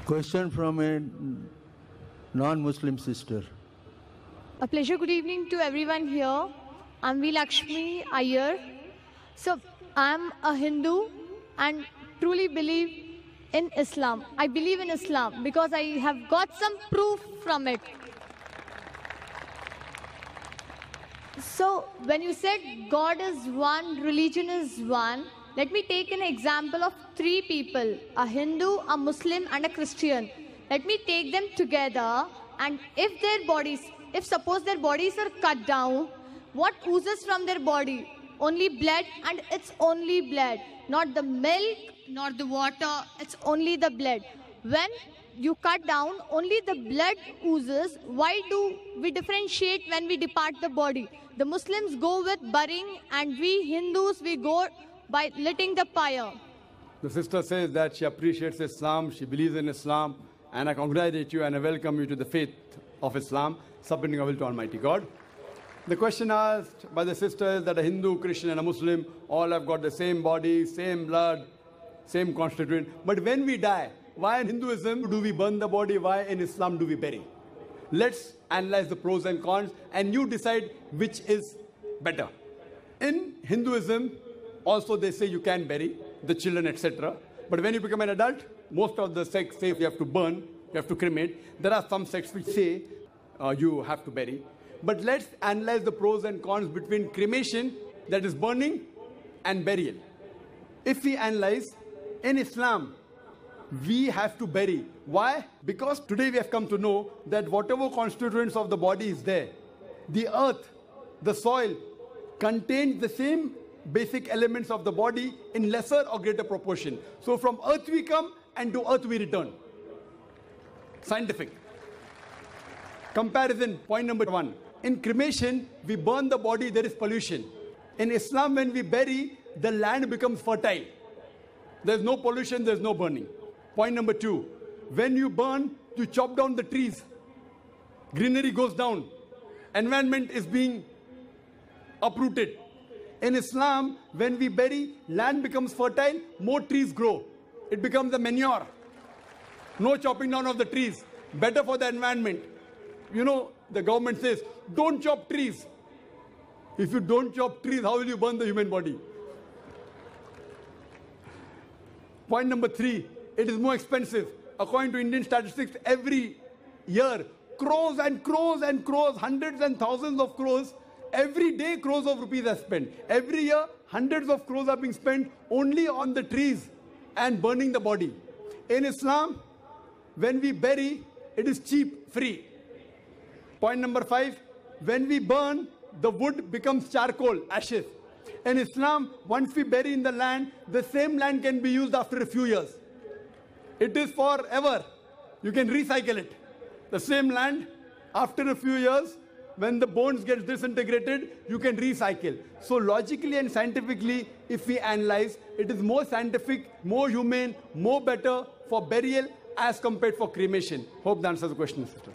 Question from a non-Muslim sister. A pleasure. Good evening to everyone here. I'm V. Lakshmi Iyer. So I'm a Hindu and truly believe in Islam. I believe in Islam because I have got some proof from it. So when you said God is one, religion is one, let me take an example of three people, a Hindu, a Muslim and a Christian. Let me take them together, and if suppose their bodies are cut down, what oozes from their body? Only blood, and it's only blood. Not the milk, not the water, it's only the blood. When you cut down, only the blood oozes. Why do we differentiate when we depart the body? The Muslims go with burying, and we Hindus, we go by lighting the fire. The sister says that she appreciates Islam, she believes in Islam, and I congratulate you and I welcome you to the faith of Islam, submitting our will to Almighty God. The question asked by the sister is that a Hindu, Christian and a Muslim all have got the same body, same blood, same constituent. But when we die, why in Hinduism do we burn the body? Why in Islam do we bury? Let's analyze the pros and cons and you decide which is better. In Hinduism, also they say you can bury the children, etc. But when you become an adult, most of the sects say you have to burn, you have to cremate. There are some sects which say you have to bury. But let's analyze the pros and cons between cremation, that is burning, and burial. If we analyze, in Islam, we have to bury. Why? Because today we have come to know that whatever constituents of the body is there, the earth, the soil, contains the same basic elements of the body in lesser or greater proportion. So from earth we come and to earth we return. Scientific. Comparison, point number 1. In cremation, we burn the body, there is pollution. In Islam, when we bury, the land becomes fertile. There's no pollution, there's no burning. Point number 2. When you burn, you chop down the trees. Greenery goes down. Environment is being uprooted. In Islam, when we bury, land becomes fertile, more trees grow. It becomes a manure. No chopping down of the trees. Better for the environment. You know, the government says, don't chop trees. If you don't chop trees, how will you burn the human body? Point number 3, it is more expensive. According to Indian statistics, every year, crores and crores and crores, hundreds and thousands of crores, every day crores of rupees are spent. Every year, hundreds of crores are being spent only on the trees and burning the body. In Islam, when we bury, it is cheap, free. Point number 5, when we burn, the wood becomes charcoal, ashes. In Islam, once we bury in the land, the same land can be used after a few years. It is forever. You can recycle it. The same land, after a few years, when the bones get disintegrated, you can recycle. So logically and scientifically, if we analyze, it is more scientific, more humane, more better for burial as compared for cremation. Hope that answers the question, sister.